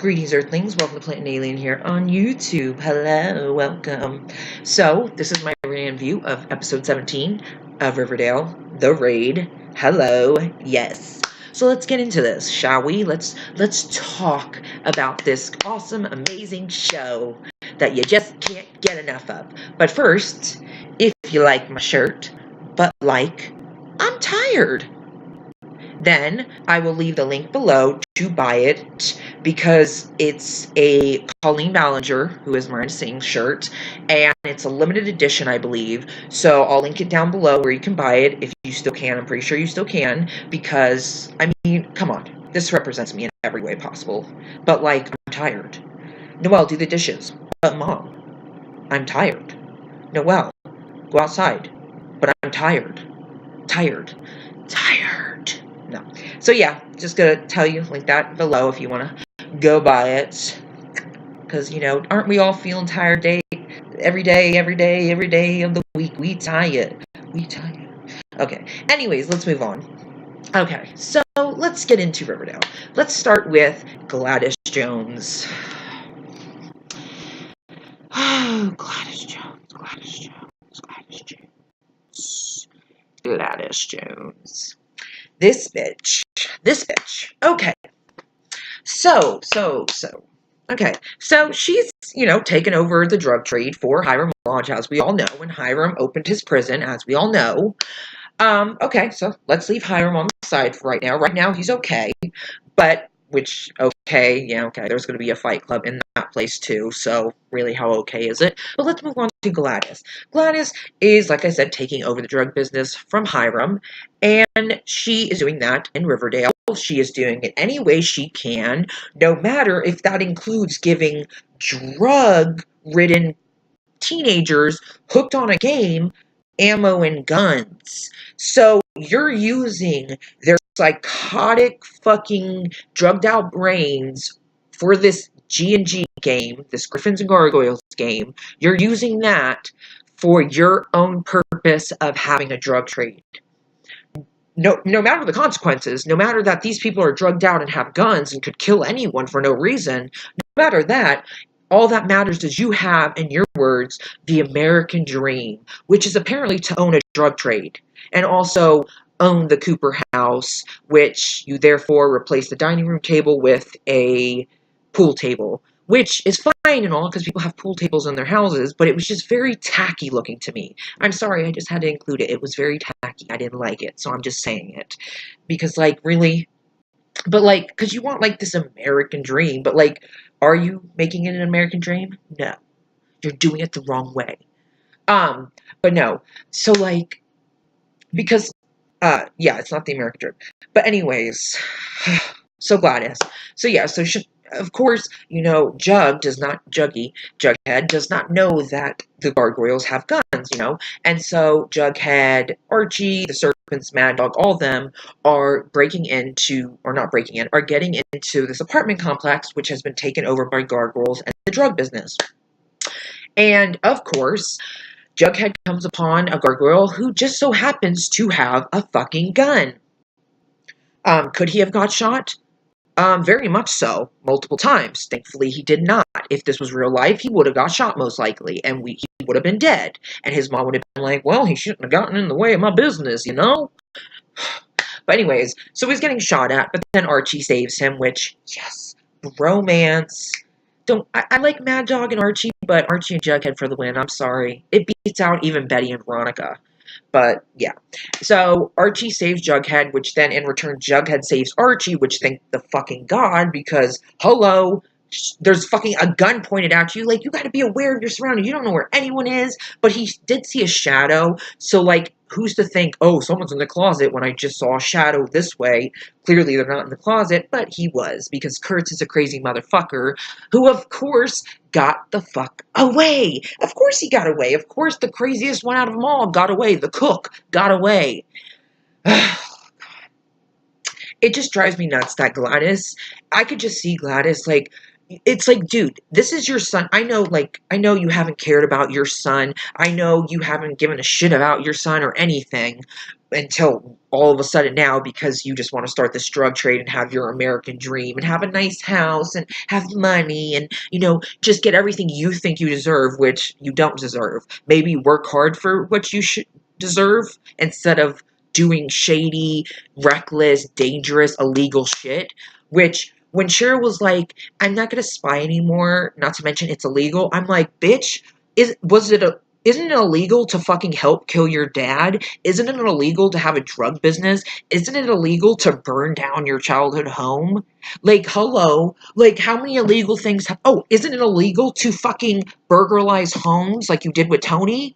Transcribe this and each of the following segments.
Greetings, Earthlings. Welcome to Plant and Alien here on YouTube. Hello, welcome. So, this is my Ranview of episode 17 of Riverdale, The Raid. Hello, yes. So let's get into this, shall we? Let's talk about this awesome, amazing show that you just can't get enough of. But first, if you like my shirt, I'm tired, then I will leave the link below to buy it because it's a Colleen Ballinger, who is wearing a same shirt, and it's a limited edition, I believe. So I'll link it down below where you can buy it if you still can. I'm pretty sure you still can because, I mean, come on. This represents me in every way possible. But, like, I'm tired. Noelle, do the dishes. But, Mom, I'm tired. Noelle, go outside. But I'm tired. Tired. No. So yeah, just gonna tell you, link that below if you want to go buy it. Because, you know, aren't we all feeling tired every day of the week? We tired. Okay, anyways, let's move on. Okay, so let's get into Riverdale. Let's start with Gladys Jones. Oh, Gladys Jones. This bitch. Okay. So. Okay. So she's, taken over the drug trade for Hiram Lodge, as we all know, when Hiram opened his prison, as we all know. Okay, so let's leave Hiram on the side for right now. Right now, he's okay. But, okay, there's going to be a fight club in that place too, so really, how okay is it? But let's move on to Gladys. Gladys is, like I said, taking over the drug business from Hiram, and she is doing that in Riverdale. She is doing it any way she can, no matter if that includes giving drug-ridden teenagers hooked on a game ammo and guns. So you're using their psychotic fucking drugged out brains for this G&G game, this Griffins and Gargoyles game. You're using that for your own purpose of having a drug trade. No matter the consequences, no matter that these people are drugged out and have guns and could kill anyone for no reason, no matter that, all that matters is you have, in your words, the American dream, which is apparently to own a drug trade, and also own the Cooper house, which you therefore replace the dining room table with a pool table, which is fine and all because people have pool tables in their houses, but it was just very tacky looking to me. I'm sorry, I just had to include it. It was very tacky. I didn't like it, so I'm just saying it. Because, like, really? But, like, because you want, like, this American dream, but, like, are you making it an American dream? No. You're doing it the wrong way. But no. So, like, because, yeah, it's not the American dream. But anyways, so Gladys. So, yeah, so of course, Jughead does not know that the gargoyles have guns, and so Jughead, Archie, the Serpents, Mad Dog, all of them are getting into this apartment complex, which has been taken over by gargoyles and the drug business. And, of course, Jughead comes upon a gargoyle who just so happens to have a fucking gun. Could he have got shot? Very much so, multiple times. Thankfully, he did not. If this was real life, he would have got shot most likely, and he would have been dead. And his mom would have been like, well, he shouldn't have gotten in the way of my business, But anyways, so he's getting shot at, but then Archie saves him, which, yes, romance. I like Mad Dog and Archie, but Archie and Jughead for the win, I'm sorry. It beats out even Betty and Veronica. But, yeah. So, Archie saves Jughead, which then, in return, Jughead saves Archie, which thank the fucking God, because, hello, there's fucking a gun pointed at you. Like, you gotta be aware of your surroundings. You don't know where anyone is, but he did see a shadow, so, like, who's to think, oh, someone's in the closet when I just saw a shadow this way? Clearly, they're not in the closet, but he was, because Kurtz is a crazy motherfucker, who, of course, got the fuck away. Of course he got away. Of course the craziest one out of them all got away. The cook got away. It just drives me nuts that Gladys, I could just see Gladys, like, it's like, dude, this is your son. I know you haven't cared about your son. I know you haven't given a shit about your son or anything. until all of a sudden now, because you just want to start this drug trade and have your American dream and have a nice house and have money and, just get everything you think you deserve, which you don't deserve. Maybe work hard for what you should deserve instead of doing shady, reckless, dangerous, illegal shit. Which, when Cheryl was like, I'm not going to spy anymore, not to mention it's illegal, I'm like, bitch, isn't it illegal to fucking help kill your dad? Isn't it illegal to have a drug business? Isn't it illegal to burn down your childhood home? Like, hello. Like, how many illegal things isn't it illegal to fucking burglarize homes like you did with Tony?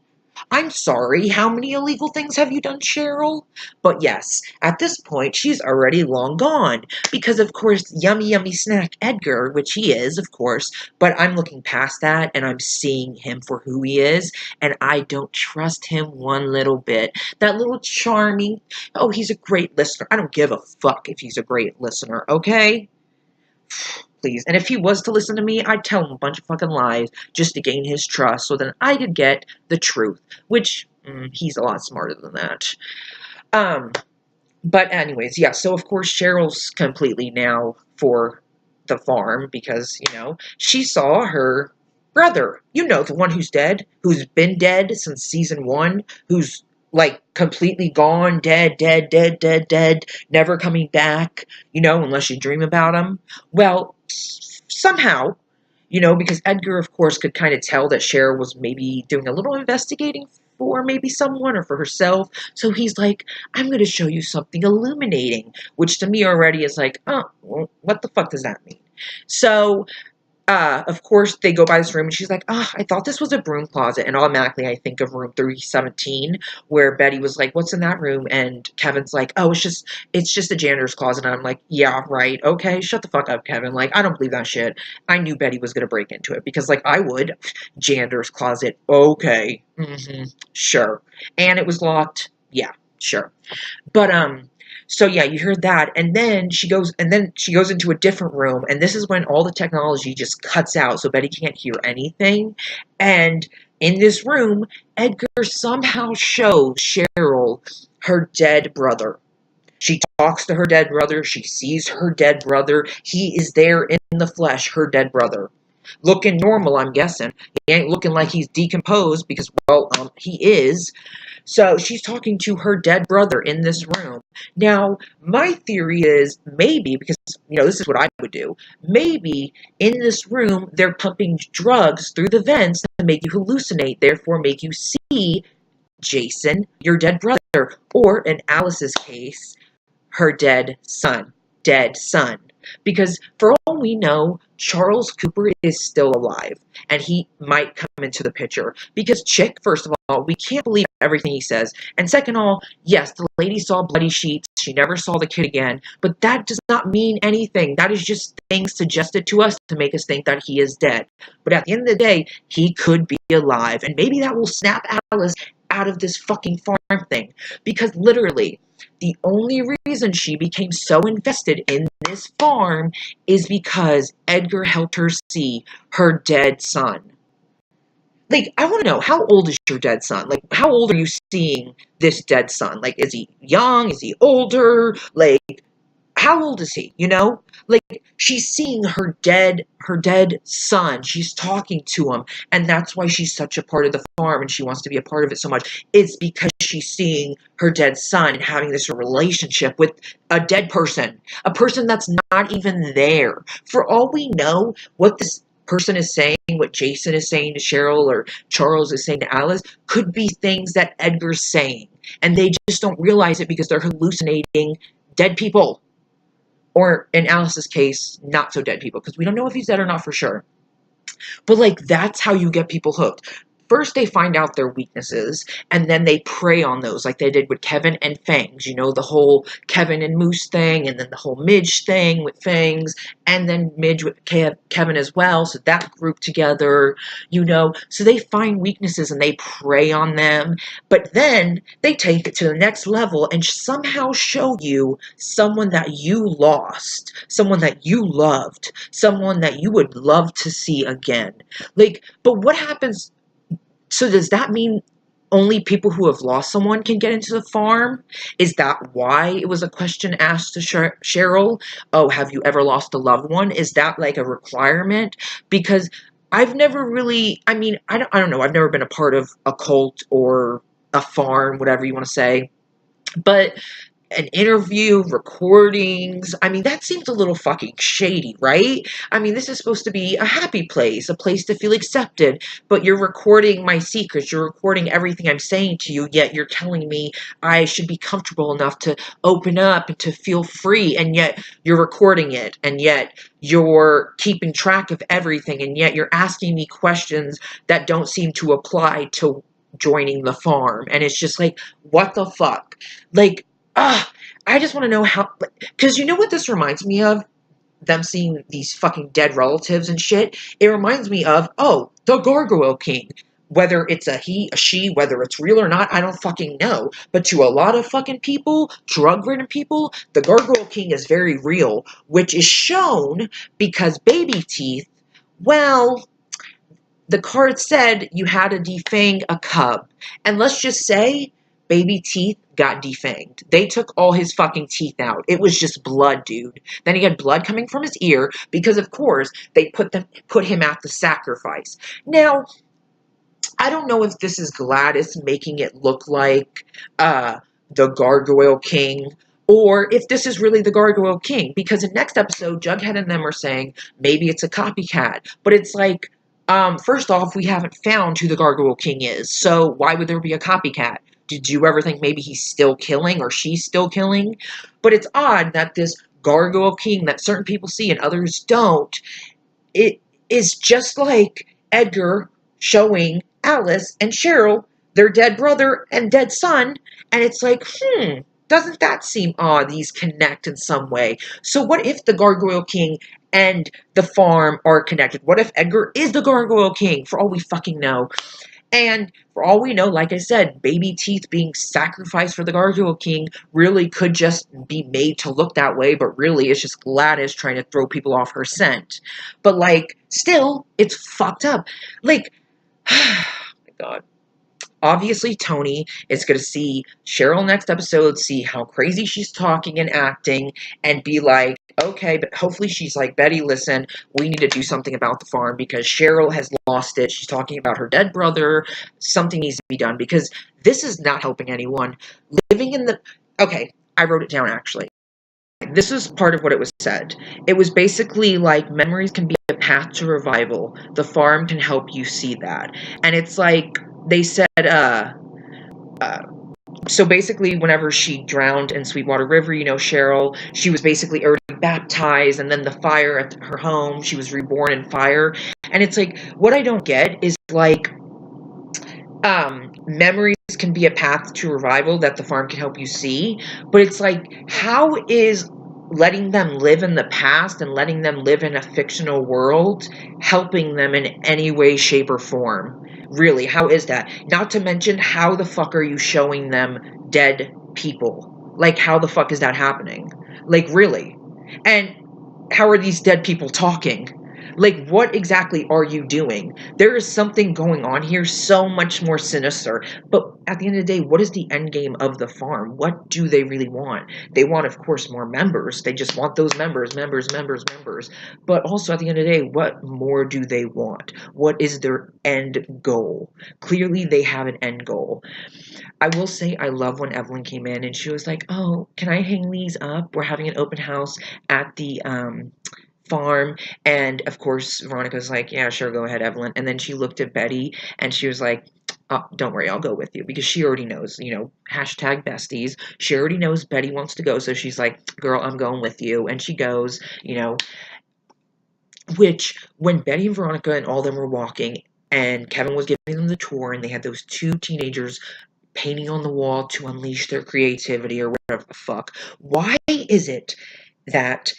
I'm sorry, how many illegal things have you done, Cheryl? But yes, at this point, she's already long gone. Because, of course, yummy, yummy snack Edgar, which he is, of course, but I'm looking past that and I'm seeing him for who he is, and I don't trust him one little bit. That little charming, he's a great listener. I don't give a fuck if he's a great listener, okay? Please. And if he was to listen to me, I'd tell him a bunch of fucking lies just to gain his trust so then I could get the truth, which he's a lot smarter than that. But anyways, yeah, so of course Cheryl's completely now for the farm because, she saw her brother, the one who's dead, who's been dead since season 1, who's like completely gone, dead, never coming back, unless you dream about him. Well, somehow, because Edgar, of course, could kind of tell that Cheryl was maybe doing a little investigating for maybe someone or for herself. So he's like, I'm going to show you something illuminating, which to me already is like, well, what the fuck does that mean? So of course, they go by this room, and she's like, I thought this was a broom closet. And automatically, I think of room 317, where Betty was like, what's in that room? And Kevin's like, it's just a janitor's closet. And I'm like, yeah, right. Okay, shut the fuck up, Kevin. Like, I don't believe that shit. I knew Betty was going to break into it, because, like, I would. Janitor's closet. Okay. Sure. And it was locked. Yeah, sure. But, so yeah, you heard that, and then she goes into a different room, and this is when all the technology just cuts out, so Betty can't hear anything. And in this room, Edgar somehow shows Cheryl her dead brother. She talks to her dead brother. She sees her dead brother. He is there in the flesh, her dead brother. Looking normal, I'm guessing. He ain't looking like he's decomposed, because, well, he is. So she's talking to her dead brother in this room. Now, my theory is maybe, because, this is what I would do, maybe in this room they're pumping drugs through the vents to make you hallucinate, therefore make you see Jason, your dead brother, or in Alice's case, her dead son. Because for all we know, Charles Cooper is still alive, and he might come into the picture. Because Chick, first of all, we can't believe everything he says. And second of all, yes, the lady saw bloody sheets. She never saw the kid again. But that does not mean anything. That is just things suggested to us to make us think that he is dead. But at the end of the day, he could be alive. And maybe that will snap Alice out of this fucking farm thing. Because literally, the only reason she became so invested in this farm is because Edgar helped her see her dead son. Like, I want to know, how old is your dead son? Like, how old are you seeing this dead son? Like, is he young? Is he older? Like, how old is he, Like, she's seeing her dead son. She's talking to him, and that's why she's such a part of the farm, and she wants to be a part of it so much. It's because she's seeing her dead son and having this relationship with a dead person, a person that's not even there. For all we know, what this person is saying, what Jason is saying to Cheryl or Charles is saying to Alice, could be things that Edgar's saying, and they just don't realize it because they're hallucinating dead people. Or, in Alice's case, not so dead people, because we don't know if he's dead or not for sure. But, like, that's how you get people hooked. First, they find out their weaknesses, and then they prey on those, like they did with Kevin and Fangs. The whole Kevin and Moose thing, and then the whole Midge thing with Fangs, and then Midge with Kevin as well, so that group together, So they find weaknesses, and they prey on them, but then they take it to the next level and somehow show you someone that you lost, someone that you loved, someone that you would love to see again. Like, but what happens... So does that mean only people who have lost someone can get into the farm? Is that why it was a question asked to Cheryl? Oh, have you ever lost a loved one? Is that like a requirement? Because I've never really, I don't know. I've never been a part of a cult or a farm, whatever you want to say. But an interview, recordings. That seems a little fucking shady, right? This is supposed to be a happy place, a place to feel accepted, but you're recording my secrets, you're recording everything I'm saying to you, yet you're telling me I should be comfortable enough to open up and to feel free, and yet you're recording it, and yet you're keeping track of everything, and yet you're asking me questions that don't seem to apply to joining the farm. And it's just like, what the fuck? Like, I just want to know how, because you know what this reminds me of? Them seeing these fucking dead relatives and shit. It reminds me of, oh, the Gargoyle King. Whether it's a he, a she, whether it's real or not, I don't fucking know. But to a lot of fucking people, drug-ridden people, the Gargoyle King is very real, which is shown because Baby Teeth, well, the card said you had to defang a cub. And let's just say, Baby Teeth got defanged. They took all his fucking teeth out. It was just blood, dude. Then he had blood coming from his ear because, of course, they put him at the sacrifice. Now, I don't know if this is Gladys making it look like the Gargoyle King, or if this is really the Gargoyle King, because in next episode, Jughead and them are saying maybe it's a copycat, but it's like, first off, we haven't found who the Gargoyle King is, so why would there be a copycat? Did you ever think maybe he's still killing, or she's still killing? But it's odd that this Gargoyle King that certain people see and others don't, it is just like Edgar showing Alice and Cheryl their dead brother and dead son, and it's like, doesn't that seem odd? These connect in some way. So what if the Gargoyle King and the farm are connected? What if Edgar is the Gargoyle King, for all we fucking know? And for all we know, like I said, Baby Teeth being sacrificed for the Gargoyle King really could just be made to look that way, but really it's just Gladys trying to throw people off her scent. But, like, still, it's fucked up. Like, oh my god. Obviously, Tony is going to see Cheryl next episode, see how crazy she's talking and acting, and be like, okay, but hopefully she's like, Betty, listen, we need to do something about the farm because Cheryl has lost it. She's talking about her dead brother. Something needs to be done because this is not helping anyone. Living in the... Okay, I wrote it down, actually. This is part of what it was said. It was basically like, memories can be a path to revival. The farm can help you see that. And it's like... They said, so basically whenever she drowned in Sweetwater River, you know, Cheryl, she was basically already baptized, and then the fire at her home, she was reborn in fire. And it's like, what I don't get is like, memories can be a path to revival that the farm can help you see, but it's like, how is letting them live in the past and letting them live in a fictional world helping them in any way, shape, or form? Really, how is that? Not to mention, how the fuck are you showing them dead people? Like, how the fuck is that happening? Like, really? And how are these dead people talking? Like, what exactly are you doing? There is something going on here so much more sinister. But at the end of the day, what is the end game of the farm? What do they really want? They want, of course, more members. They just want those members. But also, at the end of the day, what more do they want? What is their end goal? Clearly, they have an end goal. I will say I love when Evelyn came in and she was like, oh, can I hang these up? We're having an open house at the farm. And of course Veronica's like, yeah, sure, go ahead, Evelyn. And then she looked at Betty and she was like, oh, don't worry, I'll go with you, because she already knows, you know, hashtag besties. She already knows Betty wants to go, so she's like, girl, I'm going with you. And she goes, you know, which when Betty and Veronica and all them were walking and Kevin was giving them the tour and they had those two teenagers painting on the wall to unleash their creativity or whatever the fuck, why is it that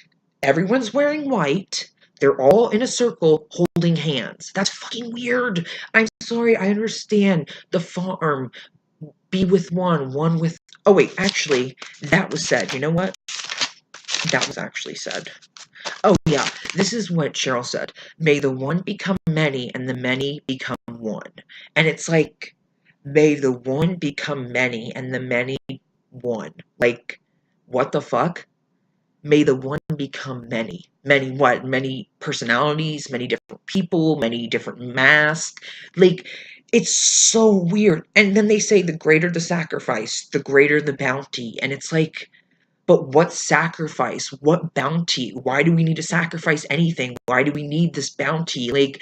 everyone's wearing white, they're all in a circle holding hands? That's fucking weird. I'm sorry, I understand the farm, be with one, one with... Oh wait, actually, that was said. You know what? That was actually said. Oh yeah, this is what Cheryl said. May the one become many and the many become one. And it's like, may the one become many and the many one. Like, what the fuck? May the one become many. Many what? Many personalities, many different people, many different masks. Like, it's so weird. And then they say the greater the sacrifice, the greater the bounty. And it's like, but what sacrifice? What bounty? Why do we need to sacrifice anything? Why do we need this bounty? Like,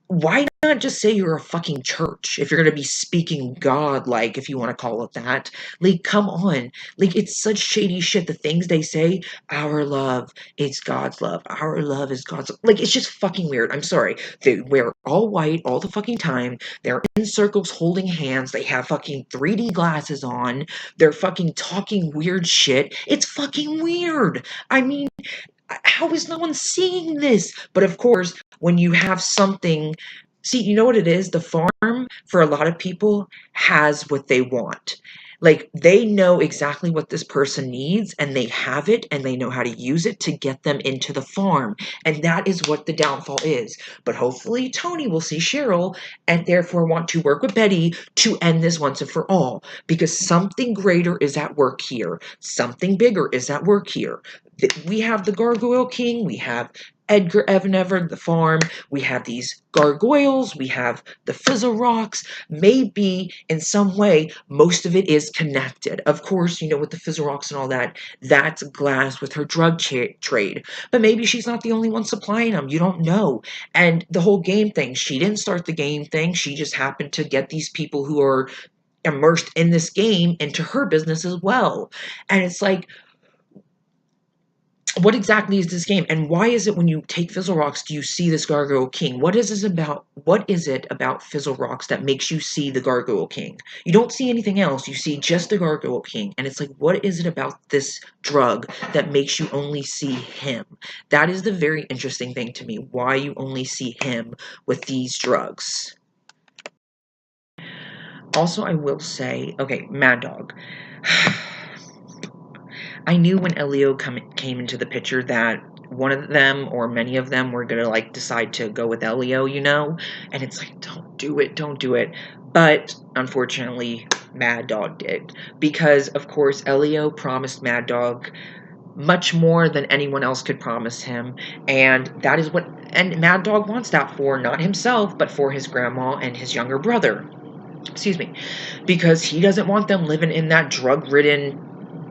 why not just say you're a fucking church if you're going to be speaking God-like, if you want to call it that? Like, come on. Like, it's such shady shit. The things they say, our love is God's love. Our love is God's love. Like, it's just fucking weird. I'm sorry. They wear all white all the fucking time. They're in circles holding hands. They have fucking 3D glasses on. They're fucking talking weird shit. It's fucking weird. I mean, how is no one seeing this? But of course, when you have something, see, you know what it is? The farm, for a lot of people, has what they want. Like, they know exactly what this person needs, and they have it, and they know how to use it to get them into the farm. And that is what the downfall is. But hopefully, Tony will see Cheryl, and therefore want to work with Betty to end this once and for all. Because something greater is at work here. Something bigger is at work here. We have the Gargoyle King, we have Edgar Evanever, the farm, we have these gargoyles, we have the Fizzle Rocks. Maybe in some way, most of it is connected. Of course, you know, with the Fizzle Rocks and all that, that's Glass with her drug trade. But maybe she's not the only one supplying them. You don't know. And the whole game thing, she didn't start the game thing. She just happened to get these people who are immersed in this game into her business as well. And it's like, what exactly is this game, and why is it when you take Fizzle Rocks do you see this Gargoyle King? What is this about? What is it about Fizzle Rocks that makes you see the Gargoyle King? You don't see anything else. You see just the Gargoyle King, and it's like, what is it about this drug that makes you only see him? That is the very interesting thing to me. Why you only see him with these drugs? Also, I will say, okay, Mad Dog. I knew when Elio came into the picture that one of them or many of them were gonna like decide to go with Elio, you know? And it's like, don't do it, don't do it. But unfortunately, Mad Dog did. Because, of course, Elio promised Mad Dog much more than anyone else could promise him. And that is what, and Mad Dog wants that for not himself, but for his grandma and his younger brother. Excuse me. Because he doesn't want them living in that drug-ridden,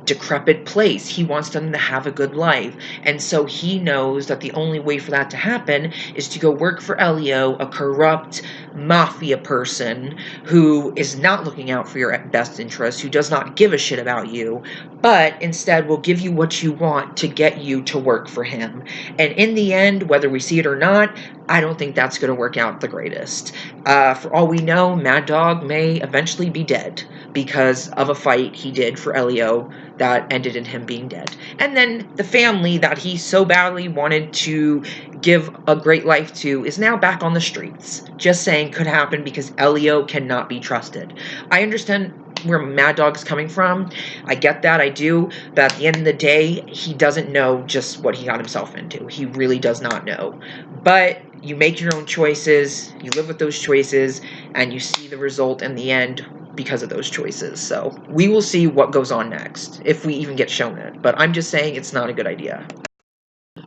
decrepit place. He wants them to have a good life. And so he knows that the only way for that to happen is to go work for Elio, a corrupt mafia person who is not looking out for your best interests, who does not give a shit about you, but instead will give you what you want to get you to work for him. And in the end, whether we see it or not, I don't think that's going to work out the greatest. For all we know, Mad Dog may eventually be dead because of a fight he did for Elio that ended in him being dead. And then the family that he so badly wanted to give a great life to is now back on the streets. Just saying, could happen because Elio cannot be trusted. I understand where Mad Dog's coming from. I get that, I do. But at the end of the day, he doesn't know just what he got himself into. He really does not know. But you make your own choices, you live with those choices, and you see the result in the end because of those choices. So we will see what goes on next, if we even get shown it. But I'm just saying it's not a good idea.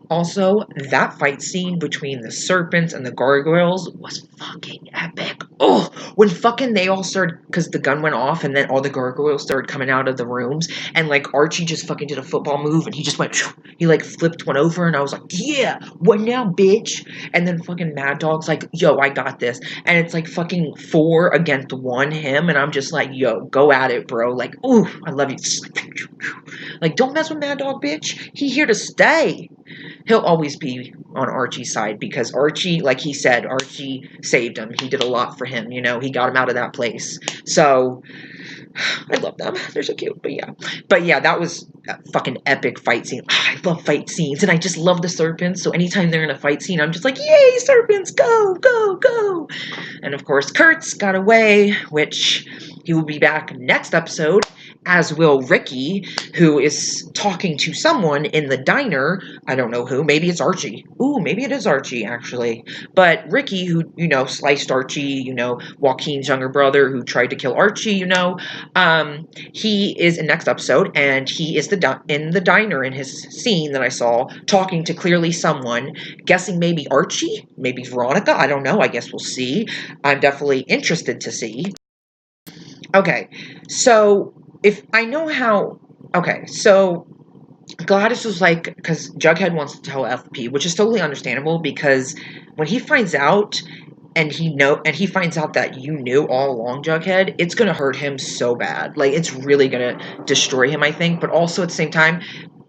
Also, that fight scene between the serpents and the gargoyles was fucking epic. Oh, when fucking they all started, because the gun went off and then all the gargoyles started coming out of the rooms, and like Archie just fucking did a football move and he just went, he like flipped one over, and I was like, yeah, what now, bitch? And then fucking Mad Dog's like, yo, I got this. And it's like fucking 4 against 1 him, and I'm just like, yo, go at it, bro. Like, ooh, I love you. Like, don't mess with Mad Dog, bitch. He here to stay. He'll always be on Archie's side because Archie, like he said, Archie saved him. He did a lot for him, you know. He got him out of that place. So, I love them. They're so cute, but yeah. But yeah, that was a fucking epic fight scene. I love fight scenes, and I just love the serpents. So anytime they're in a fight scene, I'm just like, yay, serpents, go, go, go. And of course, Kurt's got away, which he will be back next episode. as will Ricky, who is talking to someone in the diner. I don't know who. Maybe it's Archie. Ooh, maybe it is Archie, actually. But Ricky, who, sliced Archie, Joaquin's younger brother who tried to kill Archie, he is in next episode, and he is in the diner in his scene that I saw, talking to clearly someone, guessing maybe Archie, maybe Veronica, I don't know, I guess we'll see. I'm definitely interested to see. Okay, so if I know how, okay, so Gladys was like, because Jughead wants to tell FP, which is totally understandable, because when he finds out, and he finds out that you knew all along, Jughead, it's gonna hurt him so bad. Like, it's really gonna destroy him, I think. But also at the same time,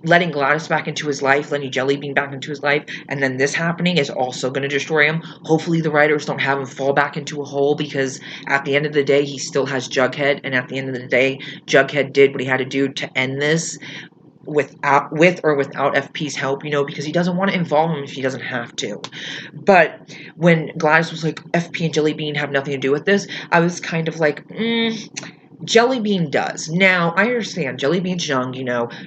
letting Gladys back into his life, letting Jellybean back into his life, and then this happening is also going to destroy him. Hopefully the writers don't have him fall back into a hole, because at the end of the day, he still has Jughead, and at the end of the day, Jughead did what he had to do to end this with or without FP's help, because he doesn't want to involve him if he doesn't have to. But when Gladys was like, FP and Jellybean have nothing to do with this, I was kind of like, Jellybean does. Now, I understand Jellybean's young,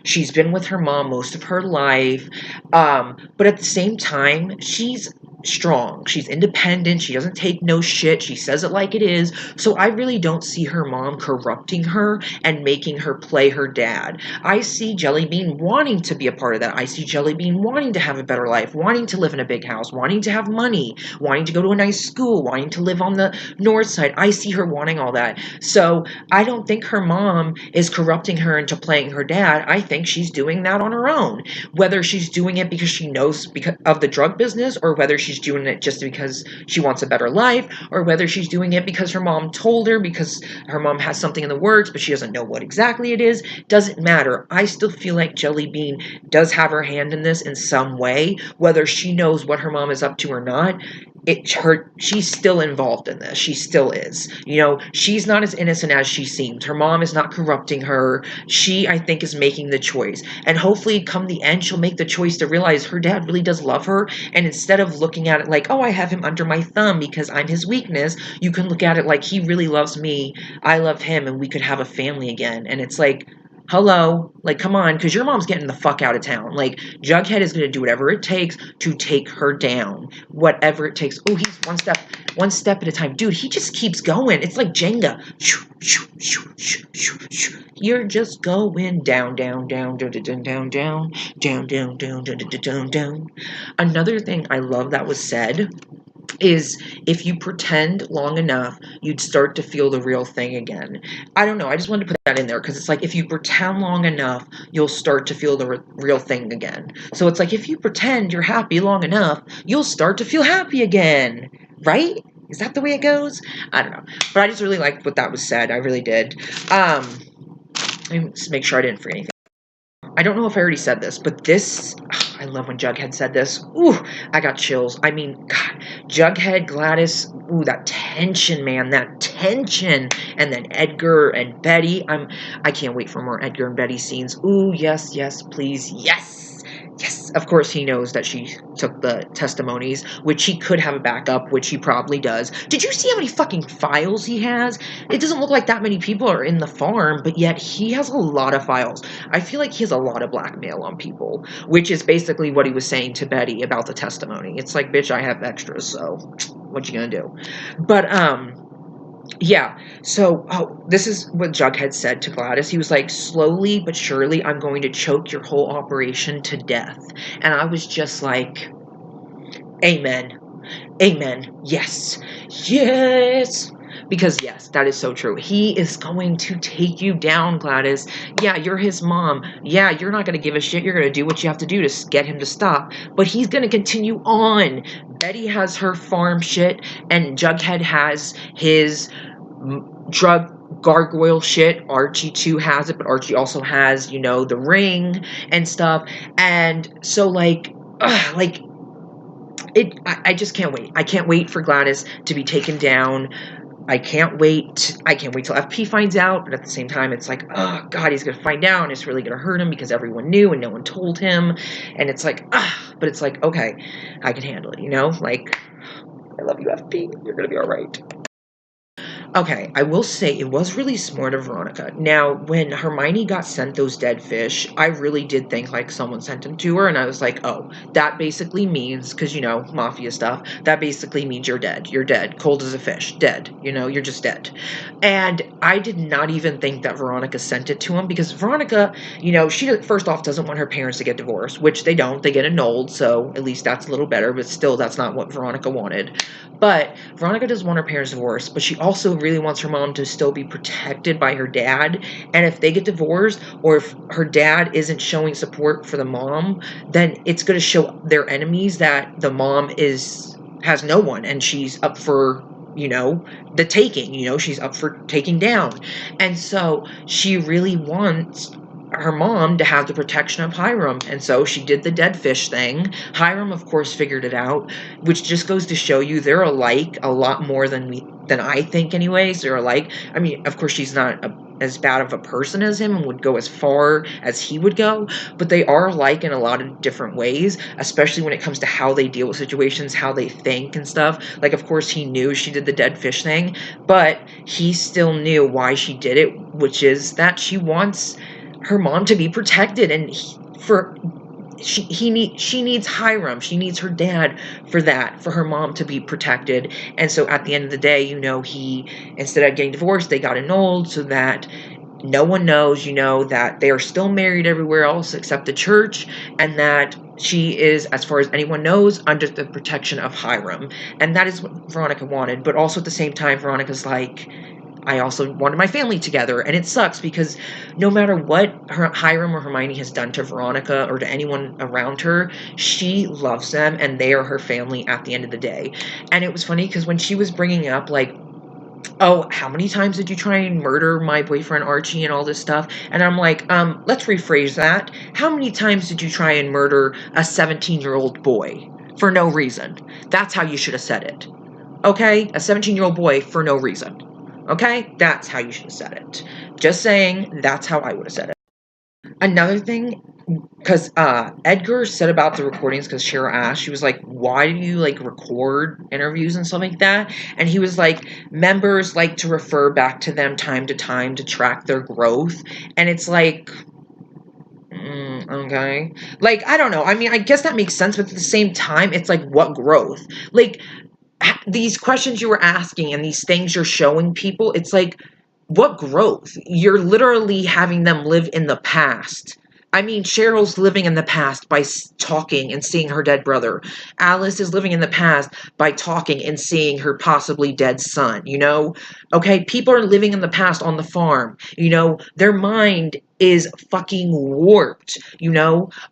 she's been with her mom most of her life, but at the same time, she's strong. She's independent. She doesn't take no shit. She says it like it is. So I really don't see her mom corrupting her and making her play her dad. I see Jellybean wanting to be a part of that. I see Jellybean wanting to have a better life, wanting to live in a big house, wanting to have money, wanting to go to a nice school, wanting to live on the north side. I see her wanting all that. So I don't think her mom is corrupting her into playing her dad. I think she's doing that on her own. Whether she's doing it because she knows because of the drug business, or whether she's doing it just because she wants a better life, or whether she's doing it because her mom told her, because her mom has something in the works, but she doesn't know what exactly it is, doesn't matter. I still feel like Jellybean does have her hand in this in some way, whether she knows what her mom is up to or not. She's still involved in this. She still is. She's not as innocent as she seems. Her mom is not corrupting her. She, I think, is making the choice. And hopefully, come the end, she'll make the choice to realize her dad really does love her. And instead of looking at it like, oh, I have him under my thumb because I'm his weakness, you can look at it like, he really loves me, I love him, and we could have a family again. And it's like, hello, like, come on, because your mom's getting the fuck out of town. Like, Jughead is going to do whatever it takes to take her down. Whatever it takes. Oh, he's one step at a time. Dude, he just keeps going. It's like Jenga. You're just going down, down, down, down, down, down, down, down, down, down, down, down, down. Another thing I love that was said is, if you pretend long enough, you'd start to feel the real thing again. I don't know, I just wanted to put that in there, because it's like, if you pretend long enough, you'll start to feel the real thing again. So it's like, if you pretend you're happy long enough, you'll start to feel happy again, right? Is that the way it goes? I don't know. But I just really liked what that was said. I really did. Let me just make sure I didn't forget anything. I don't know if I already said this, but this, I love when Jughead said this. Ooh, I got chills. I mean, God, Jughead, Gladys, ooh, that tension, man, that tension. And then Edgar and Betty. I can't wait for more Edgar and Betty scenes. Ooh, yes, yes, please, yes. Yes, of course he knows that she took the testimonies, which he could have a backup, which he probably does. Did you see how many fucking files he has? It doesn't look like that many people are in the farm, but yet he has a lot of files. I feel like he has a lot of blackmail on people, which is basically what he was saying to Betty about the testimony. It's like, bitch, I have extras, so what you gonna do? But, yeah, so, this is what Jughead said to Gladys. He was like, slowly but surely, I'm going to choke your whole operation to death. And I was just like, amen. Amen. Yes. Yes. Because, yes, that is so true. He is going to take you down, Gladys. Yeah, you're his mom. Yeah, you're not going to give a shit. You're going to do what you have to do to get him to stop. But he's going to continue on. Betty has her farm shit, and Jughead has his drug gargoyle shit. Archie too has it, but Archie also has, the ring and stuff. And so, I just can't wait. I can't wait for Gladys to be taken down. I can't wait till FP finds out, but at the same time, it's like, oh, God, he's going to find out, and it's really going to hurt him because everyone knew and no one told him, and it's like, but it's like, okay, I can handle it, like, I love you, FP, you're going to be all right. Okay, I will say it was really smart of Veronica. Now, when Hermione got sent those dead fish, I really did think like someone sent them to her, and I was like, oh, that basically means, because mafia stuff, that basically means you're dead. You're dead. Cold as a fish. Dead. You're just dead. And I did not even think that Veronica sent it to him, because Veronica, she first off doesn't want her parents to get divorced, which they don't. They get annulled, so at least that's a little better, but still, that's not what Veronica wanted. But Veronica doesn't want her parents divorced, but she also really wants her mom to still be protected by her dad. And if they get divorced, or if her dad isn't showing support for the mom, then it's going to show their enemies that the mom has no one, and she's up for the taking. She's up for taking down. And so she really wants her mom to have the protection of Hiram, and so she did the dead fish thing. Hiram, of course, figured it out, which just goes to show you they're alike a lot more than I think anyways. They're alike. I mean, of course, she's not as bad of a person as him and would go as far as he would go, but they are alike in a lot of different ways, especially when it comes to how they deal with situations, how they think and stuff. Like, of course, he knew she did the dead fish thing, but he still knew why she did it, which is that she wants her mom to be protected, and she needs Hiram. She needs her dad for that, for her mom to be protected. And so at the end of the day, he, instead of getting divorced, they got annulled so that no one knows, that they are still married everywhere else except the church, and that she is, as far as anyone knows, under the protection of Hiram. And that is what Veronica wanted. But also at the same time, Veronica's like, I also wanted my family together, and it sucks because no matter what Hiram or Hermione has done to Veronica or to anyone around her, she loves them, and they are her family at the end of the day. And it was funny because when she was bringing up, like, oh, how many times did you try and murder my boyfriend Archie and all this stuff? And I'm like, let's rephrase that. How many times did you try and murder a 17-year-old boy for no reason? That's how you should have said it. Okay? A 17-year-old boy for no reason. Okay? That's how you should have said it. Just saying, that's how I would have said it. Another thing, because Edgar said about the recordings, because Cheryl asked, she was like, why do you, record interviews and stuff like that? And he was like, members like to refer back to them time to time to track their growth. And it's like, okay. I don't know. I mean, I guess that makes sense, but at the same time, it's like, what growth? These questions you were asking and these things you're showing people, it's like, what growth? You're literally having them live in the past. I mean, Cheryl's living in the past by talking and seeing her dead brother. Alice is living in the past by talking and seeing her possibly dead son, Okay, people are living in the past on the farm, Their mind is fucking warped,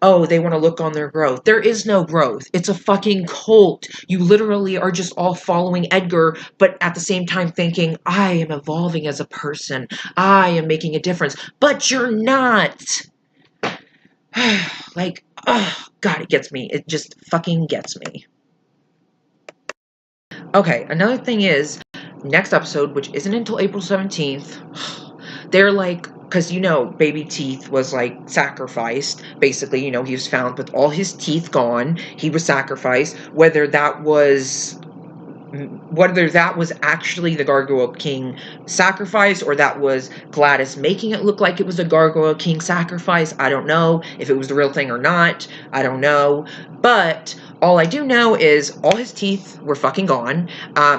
Oh, they want to look on their growth. There is no growth. It's a fucking cult. You literally are just all following Edgar, but at the same time thinking, I am evolving as a person. I am making a difference. But you're not. Oh, God, it gets me. It just fucking gets me. Okay, another thing is, next episode, which isn't until April 17th, they're because, baby Teeth was, sacrificed. Basically, he was found with all his teeth gone. He was sacrificed. Whether that was actually the Gargoyle King sacrifice, or that was Gladys making it look like it was a Gargoyle King sacrifice, I don't know. If it was the real thing or not, I don't know. But all I do know is all his teeth were fucking gone.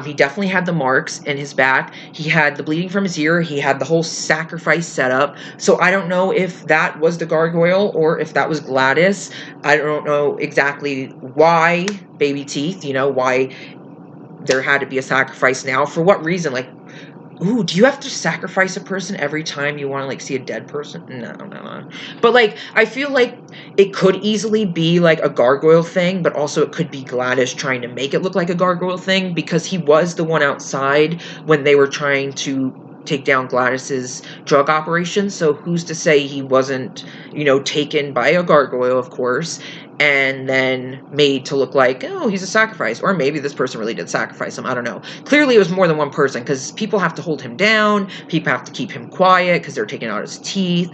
He definitely had the marks in his back. He had the bleeding from his ear. He had the whole sacrifice set up. So I don't know if that was the Gargoyle or if that was Gladys. I don't know exactly why baby Teeth, why there had to be a sacrifice now. For what reason? Ooh, do you have to sacrifice a person every time you want to, see a dead person? No. But, I feel like it could easily be, a gargoyle thing, but also it could be Gladys trying to make it look like a gargoyle thing, because he was the one outside when they were trying to take down Gladys's drug operation, so who's to say he wasn't, taken by a gargoyle, of course, and then made to look like, oh, he's a sacrifice. Or maybe this person really did sacrifice him. I don't know. Clearly, it was more than one person, because people have to hold him down. People have to keep him quiet, because they're taking out his teeth.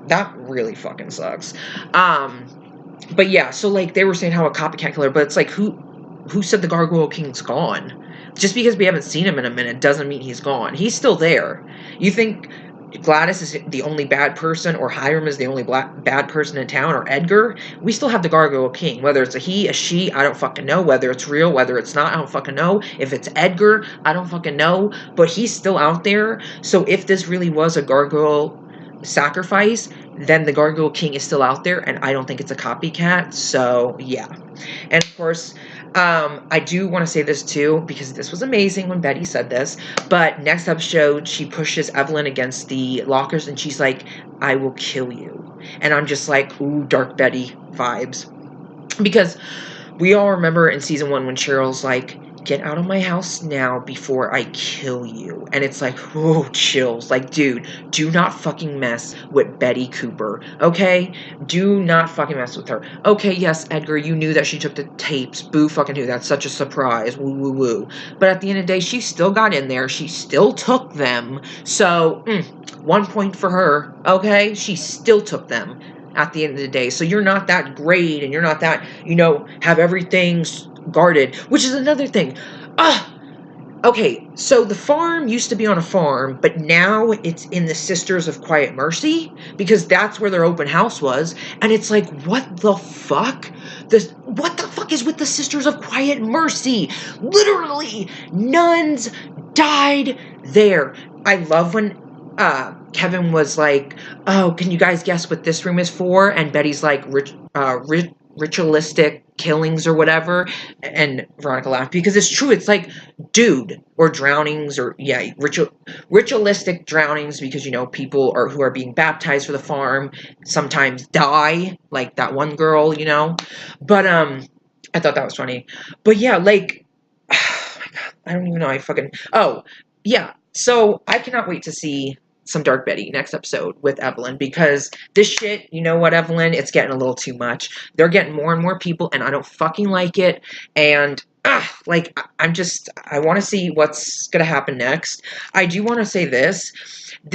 That really fucking sucks. But yeah, so, they were saying how a copycat killer, but it's who... who said the Gargoyle King's gone? Just because we haven't seen him in a minute doesn't mean he's gone. He's still there. You think Gladys is the only bad person, or Hiram is the only bad person in town, or Edgar? We still have the Gargoyle King. Whether it's a he, a she, I don't fucking know. Whether it's real, whether it's not, I don't fucking know. If it's Edgar, I don't fucking know. But he's still out there. So if this really was a gargoyle sacrifice, then the Gargoyle King is still out there, and I don't think it's a copycat. So yeah. And of course, I do want to say this too, because this was amazing when Betty said this, but next episode, she pushes Evelyn against the lockers, and she's like, I will kill you. And I'm just like, ooh, Dark Betty vibes. Because we all remember in season 1 when Cheryl's like, get out of my house now before I kill you. And it's like, oh, chills. Like, dude, do not fucking mess with Betty Cooper, okay? Do not fucking mess with her. Okay, yes, Edgar, you knew that she took the tapes. Boo fucking who. That's such a surprise. Woo, woo, woo. But at the end of the day, she still got in there. She still took them. So, 1 point for her, okay? She still took them at the end of the day. So you're not that great, and you're not that, have everything guarded, which is another thing. Okay, so the farm used to be on a farm, but now it's in the Sisters of Quiet Mercy, because that's where their open house was, and it's like, what the fuck? What the fuck is with the Sisters of Quiet Mercy? Literally, nuns died there. I love when Kevin was like, oh, can you guys guess what this room is for? And Betty's like, ritualistic killings or whatever. And Veronica laughed, because it's true. It's like, dude, or drownings, or yeah, ritualistic drownings, because people who are being baptized for the farm sometimes die, like that one girl, But I thought that was funny. But yeah, like, oh my god, I don't even know. Oh yeah. So I cannot wait to see some Dark Betty next episode with Evelyn, because this shit, you know what, Evelyn, it's getting a little too much. They're getting more and more people, and I don't fucking like it. And I want to see what's gonna happen next. I do want to say this.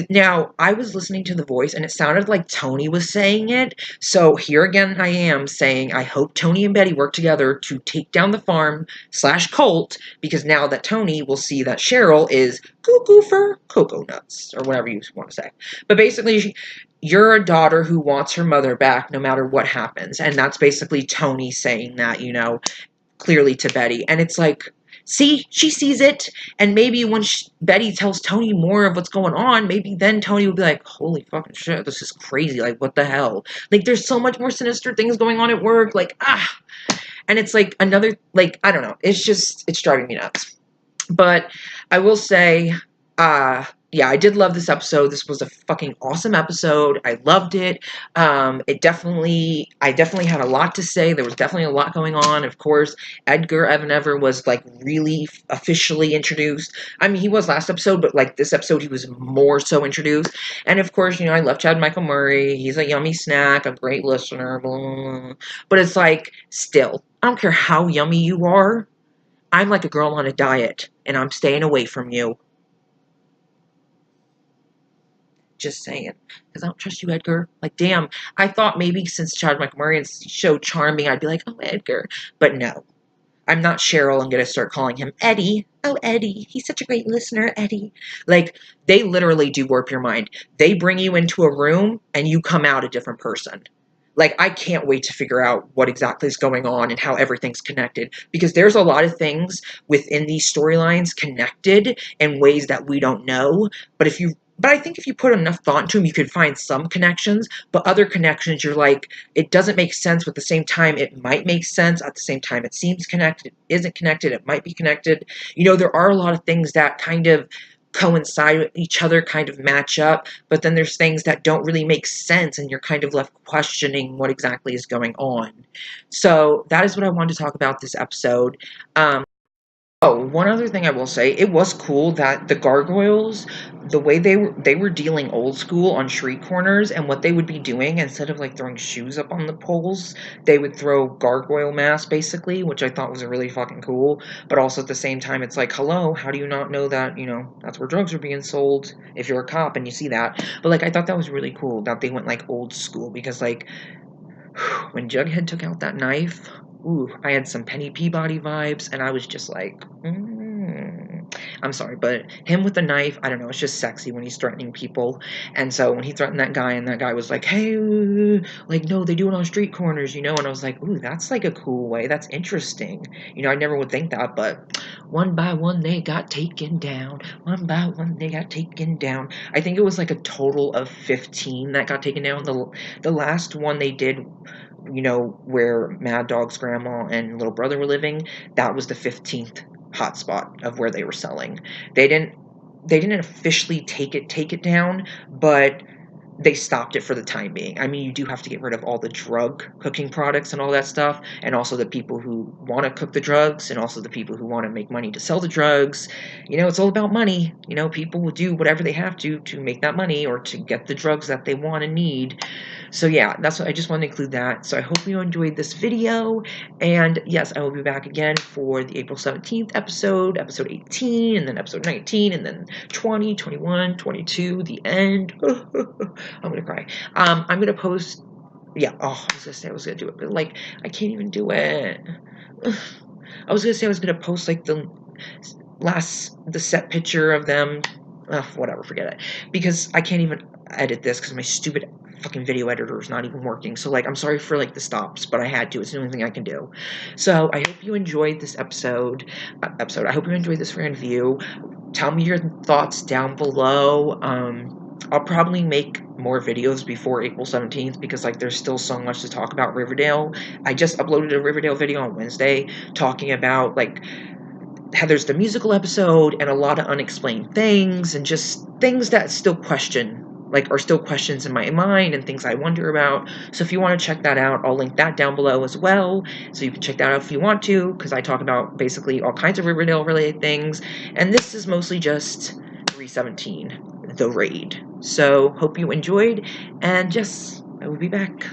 Now, I was listening to the voice, and it sounded like Tony was saying it. So here again, I am saying, I hope Tony and Betty work together to take down the farm/cult, because now that Tony will see that Cheryl is cuckoo for cocoa nuts, or whatever you want to say. But basically, you're a daughter who wants her mother back no matter what happens. And that's basically Tony saying that, clearly to Betty. And it's like, see, she sees it, and maybe when Betty tells Tony more of what's going on, maybe then Tony will be like, holy fucking shit, this is crazy, like, what the hell? Like, there's so much more sinister things going on at work, like, and it's like another, like, I don't know, it's driving me nuts. But I will say, yeah, I did love this episode. This was a fucking awesome episode. I loved it. I definitely had a lot to say. There was definitely a lot going on. Of course, Edgar Evan was like really officially introduced. I mean, he was last episode, but like this episode, he was more so introduced. And of course, I love Chad Michael Murray. He's a yummy snack, a great listener, blah, blah, blah. But it's like, still, I don't care how yummy you are. I'm like a girl on a diet, and I'm staying away from you. Just saying, because I don't trust you, Edgar. Like, damn, I thought maybe since Chad McMurray is so charming, I'd be like, oh, Edgar. But no, I'm not Cheryl. I'm going to start calling him Eddie. Oh, Eddie. He's such a great listener, Eddie. Like, they literally do warp your mind. They bring you into a room, and you come out a different person. Like, I can't wait to figure out what exactly is going on and how everything's connected. Because there's a lot of things within these storylines connected in ways that we don't know. But I think if you put enough thought into them, you could find some connections. But other connections, you're like, it doesn't make sense. But at the same time, it might make sense. At the same time, it seems connected. It isn't connected. It might be connected. There are a lot of things that kind of coincide with each other, kind of match up, but then there's things that don't really make sense, and you're kind of left questioning what exactly is going on. So that is what I wanted to talk about this episode. Oh, one other thing I will say, it was cool that the gargoyles, the way they were dealing old school on street corners, and what they would be doing, instead of like throwing shoes up on the poles, they would throw gargoyle masks basically, which I thought was really fucking cool. But also at the same time, it's like, hello, how do you not know that, that's where drugs are being sold if you're a cop and you see that? But like, I thought that was really cool that they went like old school, because like, when Jughead took out that knife, ooh, I had some Penny Peabody vibes, and I was just like, I'm sorry, but him with the knife, I don't know, it's just sexy when he's threatening people. And so when he threatened that guy, and that guy was like, hey, like, no, they do it on street corners, and I was like, ooh, that's like a cool way, that's interesting. I never would think that, but one by one they got taken down. One by one they got taken down. I think it was like a total of 15 that got taken down. The last one they did, where Mad Dog's grandma and little brother were living, that was the 15th hotspot of where they were selling. They didn't officially take it down, but they stopped it for the time being. I mean, you do have to get rid of all the drug cooking products and all that stuff, and also the people who want to cook the drugs, and also the people who want to make money to sell the drugs. It's all about money. People will do whatever they have to make that money or to get the drugs that they want and need. So yeah, that's what I just want to include that. So I hope you enjoyed this video, and yes, I will be back again for the April 17th episode 18, and then episode 19, and then 20, 21, 22, the end. I'm gonna cry. I'm gonna post. Yeah. Oh, I was gonna say I was gonna do it, but like I can't even do it. I was gonna say I was gonna post like the set picture of them. Whatever, forget it. Because I can't even edit this because my stupid fucking video editor is not even working. So like, I'm sorry for like the stops, but I had to. It's the only thing I can do. So I hope you enjoyed this episode. I hope you enjoyed this Ranview. Tell me your thoughts down below. I'll probably make more videos before April 17th because like there's still so much to talk about Riverdale. I just uploaded a Riverdale video on Wednesday talking about like how there's the musical episode and a lot of unexplained things and just things that still are still questions in my mind and things I wonder about. So if you want to check that out, I'll link that down below as well. So you can check that out if you want to, because I talk about basically all kinds of Riverdale related things. And this is mostly just 317, the raid. So hope you enjoyed, and yes, I will be back.